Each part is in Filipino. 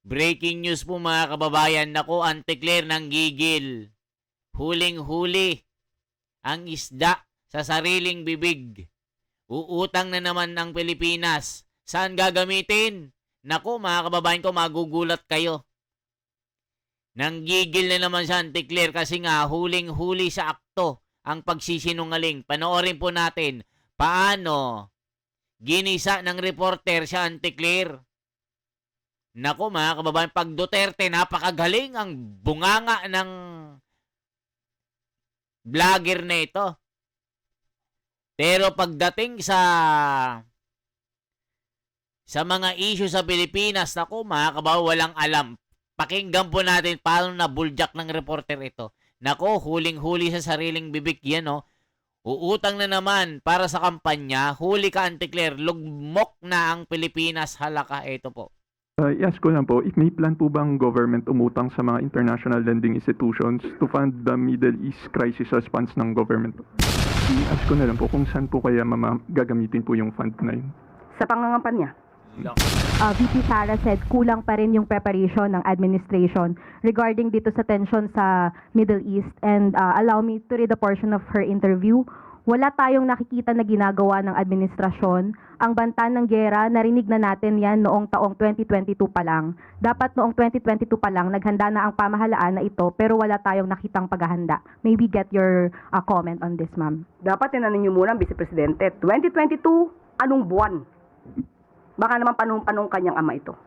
Breaking news po mga kababayan. Naku, Anticlear ng gigil. Huling-huli ang isda sa sariling bibig. Uutang na naman ng Pilipinas. Saan gagamitin? Naku, mga kababayan ko, magugulat kayo. Nanggigil na naman sa Anticlear kasi nga huling-huli sa akto ang pagsisinungaling. Panoorin po natin paano ginisa ng reporter sa Anticlear. Nako mga kababayan, pag Duterte, napakagaling ang bunganga ng vlogger na ito. Pero pagdating sa mga issue sa Pilipinas, nako mga kababayan, walang alam. Pakinggan po natin paano nabuljak ng reporter ito. Nako, huling-huli sa sariling bibig yan, no? Uutang na naman para sa kampanya. Huli ka, Anticlear. Lugmok na ang Pilipinas. Halaka, ito po. Yes ko lang po, if may plan po bang government umutang sa mga international lending institutions to fund the Middle East crisis response ng government? I-ask ko na lang po kung saan po kaya gagamitin po yung fund na yun. Sa pangangampanya. VP Sara said kulang pa rin yung preparation ng administration regarding dito sa tension sa Middle East, and allow me to read a portion of her interview. Wala tayong nakikita na ginagawa ng administrasyon. Ang banta ng giyera, narinig na natin yan noong taong 2022 pa lang. Dapat noong 2022 pa lang, naghanda na ang pamahalaan na ito, pero wala tayong nakitang paghahanda. Maybe get your comment on this, ma'am. Dapat tinanong niyo muna ang Vice Presidente, 2022, anong buwan? Baka naman panong kanyang ama ito.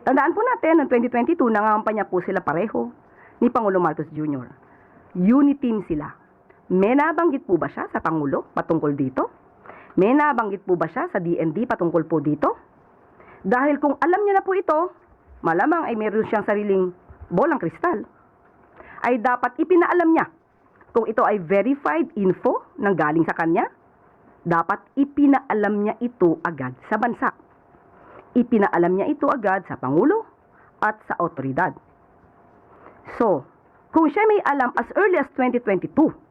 Tandaan po natin, noong 2022, nangangampanya po sila pareho ni Pangulong Marcos Jr. Unity team sila. May nabanggit po ba siya sa Pangulo patungkol dito? May nabanggit po ba siya sa DND patungkol po dito? Dahil kung alam niya na po ito, malamang ay meron siyang sariling bolang kristal, ay dapat ipinaalam niya kung ito ay verified info nang galing sa kanya. Dapat ipinaalam niya ito agad sa bansa. Ipinaalam niya ito agad sa Pangulo at sa otoridad. So, kung siya may alam as early as 2022,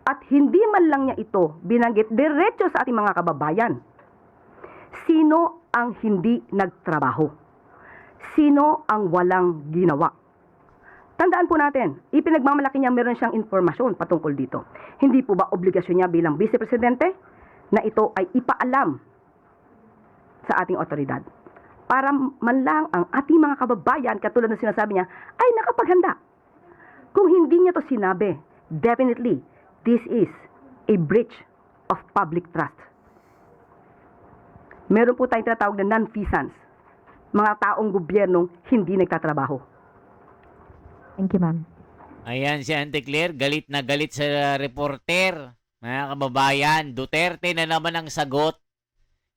at hindi man lang niya ito binanggit diretso sa ating mga kababayan, sino ang hindi nagtrabaho? Sino ang walang ginawa? Tandaan po natin, ipinagmamalaki niya meron siyang informasyon patungkol dito. Hindi po ba obligasyon niya bilang Vice Presidente na ito ay ipaalam sa ating otoridad? Para man lang ang ating mga kababayan, katulad ng sinasabi niya, ay nakapaghanda. Kung hindi niya to sinabi, definitely, this is a breach of public trust. Meron po tayong tinatawag na non-feasance, mga taong gobyernong hindi nagtatrabaho. Thank you, ma'am. Ayan si Anticlear, galit na galit sa reporter. Mga kababayan, Duterte na naman ang sagot.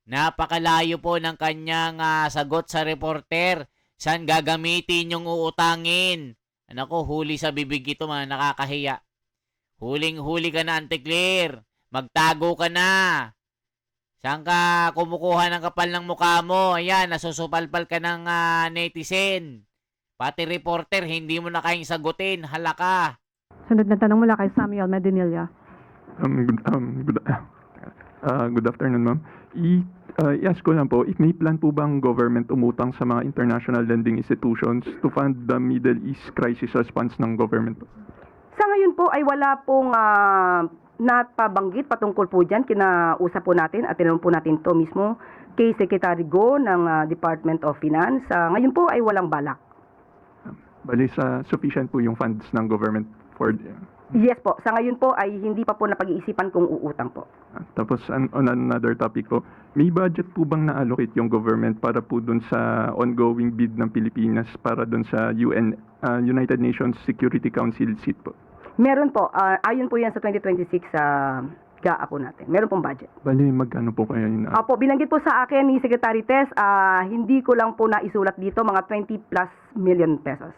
Napakalayo po ng kanyang sagot sa reporter. Saan gagamitin yung uutangin? Nako, huli sa bibig ito, mga nakakahiya. Huling-huli ka na, Anticlear. Magtago ka na. Saan ka kumukuha ng kapal ng mukha mo? Ayan, nasusupalpal ka ng netizen. Pati reporter, hindi mo na kayang sagutin. Halaka. Sunod na tanong mula kay Samuel Medinilla. Good afternoon, ma'am. I-ask ko lang po, if may plan po bang government umutang sa mga international lending institutions to fund the Middle East crisis response ng government? Sa ngayon po ay wala pong napabanggit patungkol po dyan. Kinausap po natin at tinanong po natin to mismo kay Secretary Go ng Department of Finance. Ngayon po ay walang balak. Bali sa sufficient po yung funds ng government for... Yes po, sa ngayon po ay hindi pa po napag-iisipan kung uutang po. Tapos on another topic po, may budget po bang na-allocate yung government para po dun sa ongoing bid ng Pilipinas para dun sa United Nations Security Council seat po? Meron po, ayon po yan sa 2026 GAA po natin. Meron pong budget. Bali, magkano po kaya yun? Opo, binanggit po sa akin ni Secretary Tess, hindi ko lang po naisulat dito, mga 20+ million pesos.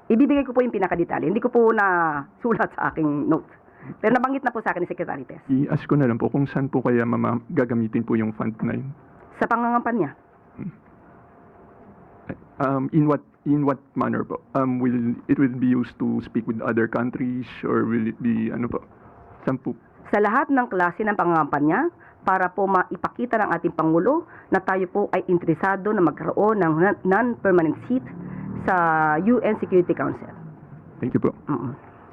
Ibibigay ko po yung pinakadetalye. Hindi ko po nasulat sa aking notes. Pero nabanggit na po sa akin ni Secretary Tess. I-ask ko na lang po kung saan po kaya gagamitin po yung fund na yun. Sa pangangampanya. In what manner po? Will it be used to speak with other countries or will it be ano po? Saan po? Sa lahat ng klase ng pangangampanya, para po maipakita ng ating Pangulo na tayo po ay interesado na magkaroon ng non-permanent seat sa UN Security Council. Thank you po.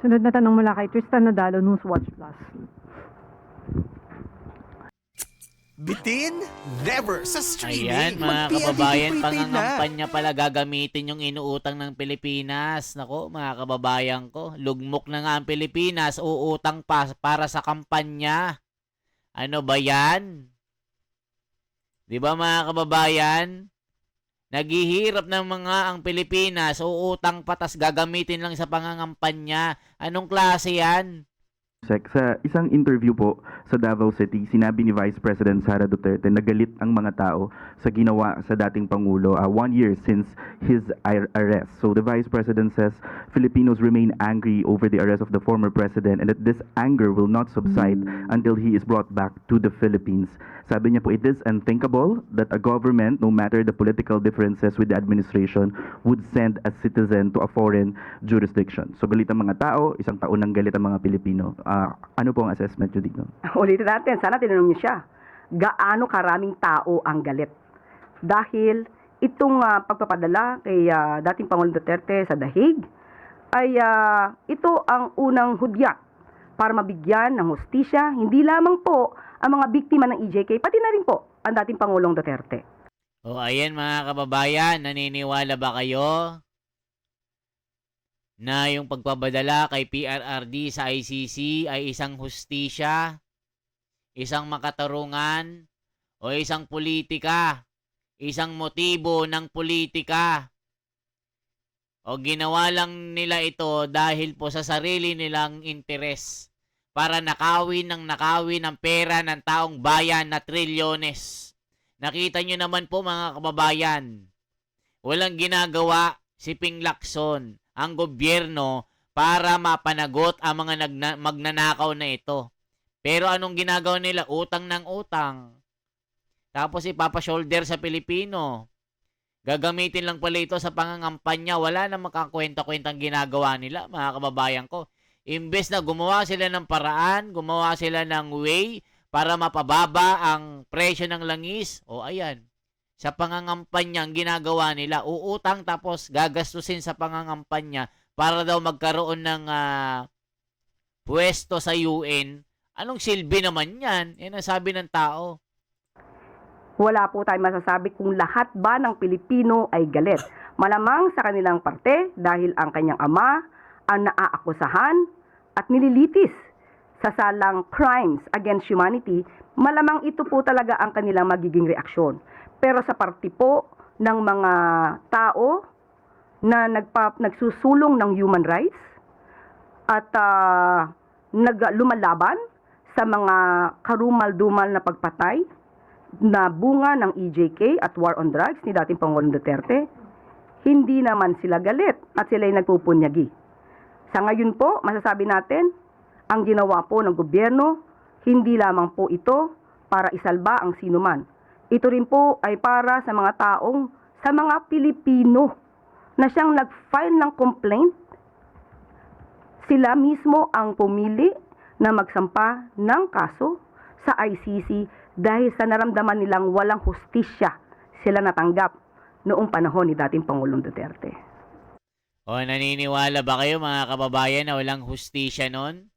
Sunod na tanong mula kay Tristan Nadalo, Newswatch Plus. Bitin? Never sa streaming. Ayan, mga Mag-PLDT kababayan, prepaid na. pangangampanya pala gagamitin yung inuutang ng Pilipinas. Nako, mga kababayan ko, lugmok na nga ang Pilipinas, uutang pa para sa kampanya. Ano ba yan? Di ba mga kababayan? Naghihirap ng mga ang Pilipinas, uutang pa tas gagamitin lang sa pangangampanya. Anong klase yan? Sa isang interview po sa Davao City, sinabi ni Vice President Sara Duterte na galit ang mga tao sa ginawa sa dating Pangulo 1 year since his arrest. So the Vice President says Filipinos remain angry over the arrest of the former president and that this anger will not subside until he is brought back to the Philippines. Sabi niya po, it is unthinkable that a government, no matter the political differences with the administration, would send a citizen to a foreign jurisdiction. So galit ang mga tao, isang taon nang galit ang mga Pilipino. Ano po ang assessment niyo dito? Ulitin natin, sana tinanong niyo siya, gaano karaming tao ang galit? Dahil itong pagpapadala kay dating Pangulong Duterte sa The Hague, ay ito ang unang hudyat para mabigyan ng hustisya, hindi lamang po ang mga biktima ng EJK, pati na rin po ang dating Pangulong Duterte. O ayan mga kababayan, naniniwala ba kayo na yung pagpabadala kay PRRD sa ICC ay isang hustisya, isang makatarungan, o isang politika, isang motibo ng politika? O ginawa lang nila ito dahil po sa sarili nilang interes para nakawin ng pera ng taong bayan na trilyones. Nakita nyo naman po mga kababayan, walang ginagawa si Ping Lacson, ang gobyerno, para mapanagot ang mga magnanakaw na ito. Pero anong ginagawa nila? Utang ng utang. Tapos ipapashoulder sa Pilipino. Gagamitin lang pala ito sa pangangampanya. Wala na makakwenta-kwentang ginagawa nila, mga kababayan ko. Imbes na gumawa sila ng paraan, gumawa sila ng way para mapababa ang presyo ng langis. O ayan, sa pangangampanya ang ginagawa nila, uutang tapos gagastusin sa pangangampanya para daw magkaroon ng pwesto sa UN. Anong silbi naman yan? Yan ang sabi ng tao. Wala po tayong masasabi kung lahat ba ng Pilipino ay galit. Malamang sa kanilang parte dahil ang kanyang ama ang naaakusahan at nililitis sa salang crimes against humanity, malamang ito po talaga ang kanilang magiging reaksyon. Pero sa parte po ng mga tao na nagsusulong ng human rights at lumalaban sa mga karumal-dumal na pagpatay na bunga ng EJK at war on drugs ni dating Pangulong Duterte, hindi naman sila galit at sila ay nagpupunyagi. Sa ngayon po, masasabi natin, ang ginawa po ng gobyerno, hindi lamang po ito para isalba ang sinuman. Ito rin po ay para sa mga taong, sa mga Pilipino na siyang nag-file ng complaint. Sila mismo ang pumili na magsampa ng kaso sa ICC dahil sa naramdaman nilang walang hustisya sila natanggap noong panahon ni dating Pangulong Duterte. O naniniwala ba kayo mga kababayan na walang hustisya nun?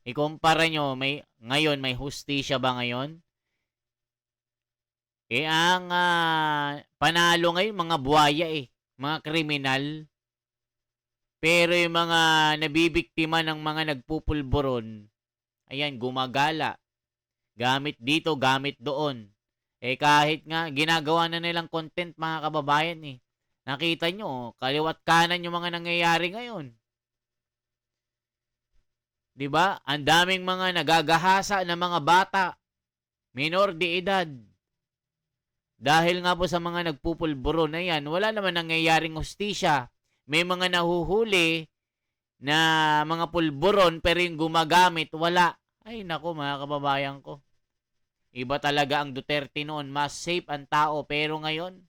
Ikumpara nyo, ngayon may hustisya ba ngayon? Ang panalo ngayon mga buhaya mga kriminal. Pero yung mga nabibiktima ng mga nagpupulburon, ayan, gumagala. Gamit dito, gamit doon. Kahit nga, ginagawa na nilang content mga kababayan Nakita nyo, kaliwat kanan yung mga nangyayari ngayon. 'Di ba? Ang daming mga nagagahasa na mga bata, minor de edad. Dahil nga po sa mga nagpupulburo na yan, wala naman nangyayaring hustisya. May mga nahuhuli na mga pulburon pero yung gumagamit, wala. Ay nako mga kababayan ko. Iba talaga ang Duterte noon. Mas safe ang tao. Pero ngayon,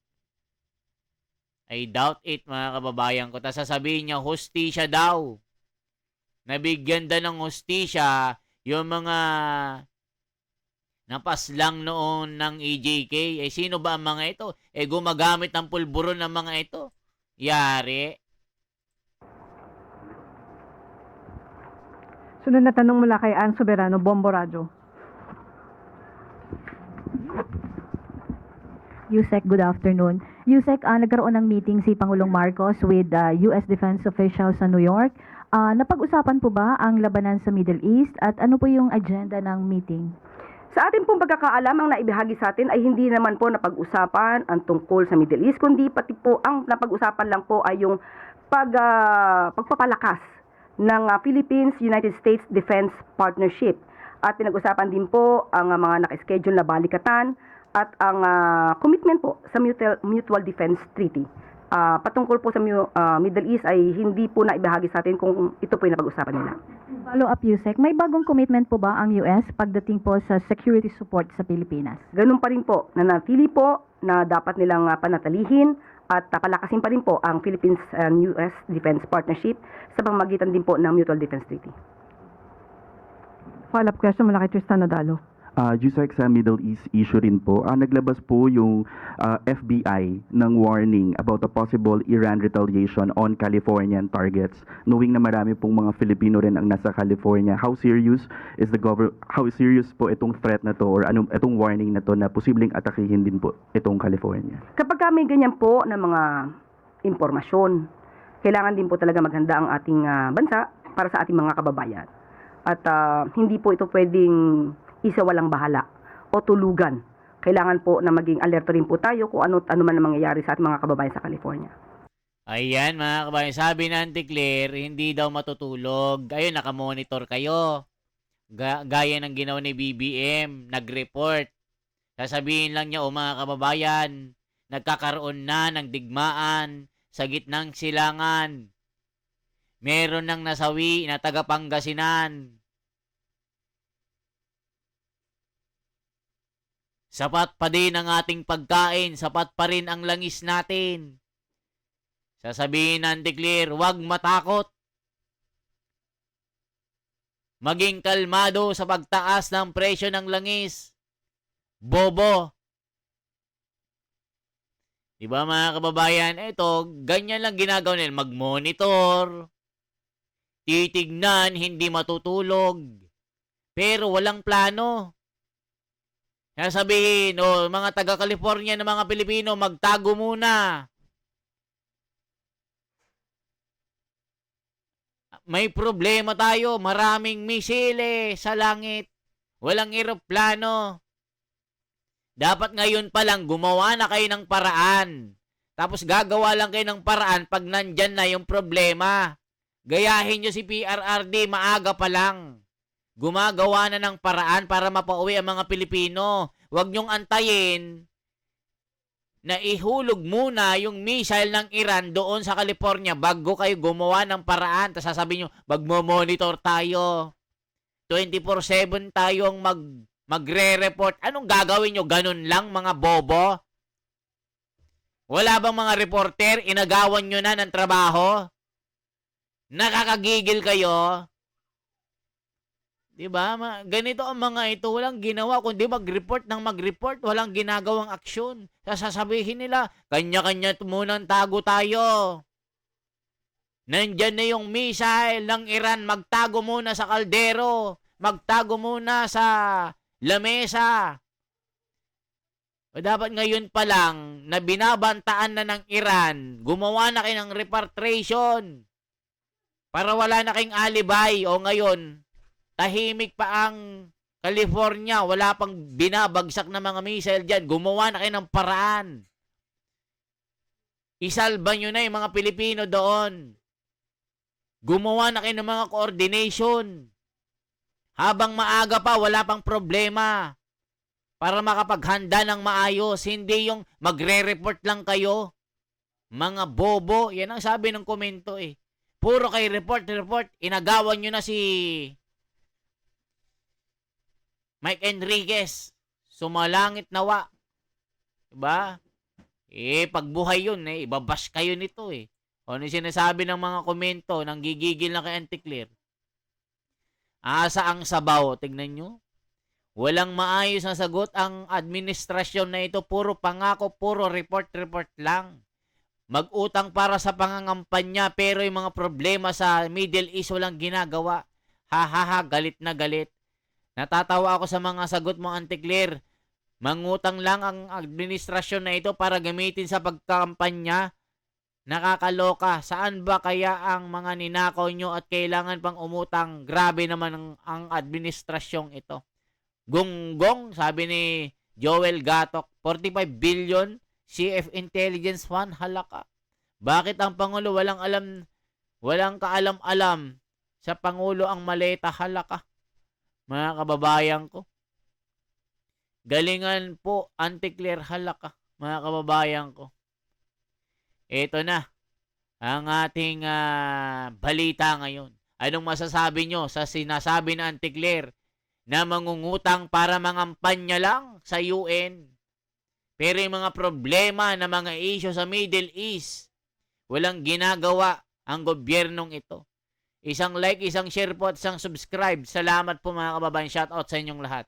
I doubt it mga kababayan ko. Tapos sasabihin niya, hustisya daw. Nabigyan daw ng hustisya yung mga Napas lang noon ng EJK. Sino ba ang mga ito? Gumagamit ng pulburon ng mga ito. Yari. Sunod na tanong mula kay Ann Soberano, Bombo Radyo. Yusek, good afternoon. Yusek, nagkaroon ng meeting si Pangulong Marcos with US defense officials sa New York. Napag-usapan po ba ang labanan sa Middle East at ano po yung agenda ng meeting? Sa ating pong pagkakaalam, ang naibahagi sa atin ay hindi naman po napag-usapan ang tungkol sa Middle East, kundi pati po ang napag-usapan lang po ay yung pagpapalakas ng Philippines-United States Defense Partnership. At pinag-usapan din po ang mga naka-schedule na balikatan at ang commitment po sa Mutual Defense Treaty. Patungkol po sa Middle East ay hindi po naibahagi sa atin kung ito po yung napag-usapan nila. Follow up, Yusek. May bagong commitment po ba ang US pagdating po sa security support sa Pilipinas? Ganun pa rin po, nanatili po na dapat nilang panatalihin at palakasin pa rin po ang Philippines and US Defense Partnership sa pamamagitan din po ng Mutual Defense Treaty. Follow-up question mula kay Tristan Nadalo. Jusek, sa Middle East issue rin po, naglabas po yung FBI ng warning about a possible Iran retaliation on Californian targets, knowing na marami pong mga Filipino rin ang nasa California. How serious po itong threat na to or itong warning na to na posibleng atakihin din po itong California? Kapag may ganyan po na mga impormasyon, kailangan din po talaga maghanda ang ating bansa para sa ating mga kababayan. At hindi po ito pwedeng isa walang bahala o tulugan. Kailangan po na maging alerto rin po tayo kung ano man ang mangyayari sa ating mga kababayan sa California. Ayan mga kabayan, sabi na Auntie Claire, hindi daw matutulog. Ayun, nakamonitor kayo. Gaya ng ginawa ni BBM, nag-report. Sasabihin lang niya, mga kababayan, nagkakaroon na ng digmaan sa gitnang silangan. Meron ng nasawi na taga Pangasinan. Sapat pa din ang ating pagkain, sapat pa rin ang langis natin. Sasabihin ng Declare, huwag matakot. Maging kalmado sa pagtaas ng presyo ng langis. Bobo. Diba mga kababayan, ito, ganyan lang ginagawa nila. Mag-monitor, titignan, hindi matutulog. Pero walang plano. Kaya sabihin, mga taga-California na mga Pilipino, magtago muna. May problema tayo, maraming misile sa langit. Walang eroplano. Dapat ngayon pa lang gumawa na kayo ng paraan. Tapos gagawa lang kayo ng paraan pag nandyan na yung problema. Gayahin nyo si PRRD maaga pa lang. Gumagawa na ng paraan para mapauwi ang mga Pilipino. Huwag nyong antayin na ihulog muna yung missile ng Iran doon sa California bago kayo gumawa ng paraan. Tapos sasabihin nyo, magmo-monitor tayo. 24/7 tayong magre-report. Anong gagawin nyo? Ganun lang mga bobo? Wala bang mga reporter? Inagawan nyo na ng trabaho? Nakakagigil kayo? Diba? Ganito ang mga ito. Walang ginawa kundi mag-report ng mag-report. Walang ginagawang aksyon. Sasabihin nila, kanya-kanya munang tago tayo. Nandyan na yung missile ng Iran. Magtago muna sa kaldero. Magtago muna sa lamesa. O dapat ngayon pa lang na binabantaan na ng Iran, gumawa na kayo ng repatriation para wala na kayong alibay. O ngayon, tahimik pa ang California, wala pang binabagsak na mga missile dyan. Gumawa na kayo ng paraan. Isalba nyo na yung mga Pilipino doon. Gumawa na kayo ng mga coordination. Habang maaga pa, wala pang problema. Para makapaghanda ng maayos. Hindi yung magre-report lang kayo. Mga bobo. Yan ang sabi ng komento eh. Puro kayo report. Inagawan nyo na si Mike Enriquez, sumalangit nawa. Diba? Pagbuhay yun, ibabash kayo nito eh. O ano sinasabi ng mga komento, nang gigigil na kay Auntie Claire. Asa ang sabaw, tignan nyo. Walang maayos na sagot ang administrasyon na ito. Puro pangako, puro report lang. Mag-utang para sa pangangampanya pero yung mga problema sa Middle East walang ginagawa. Ha, galit na galit. Natatawa ako sa mga sagot mo, Auntie Claire. Mangutang lang ang administrasyon na ito para gamitin sa pagkakampanya. Nakakaloka. Saan ba kaya ang mga ninakaw nyo at kailangan pang umutang? Grabe naman ang administrasyong ito. Gonggong, sabi ni Joel Gatok, 45 billion CF Intelligence Fund, halaka. Bakit ang Pangulo walang kaalam-alam sa Pangulo ang maleta, halaka. Mga kababayan ko. Galingan po, Auntie Claire, halaka. Mga kababayan ko. Ito na ang ating balita ngayon. Anong masasabi nyo sa sinasabi ng Auntie Claire na mangungutang para mangampanya lang sa UN? Pero yung mga problema na mga issue sa Middle East, walang ginagawa ang gobyernong ito. Isang like, isang share po at isang subscribe. Salamat po mga kababayan. Shout out sa inyong lahat.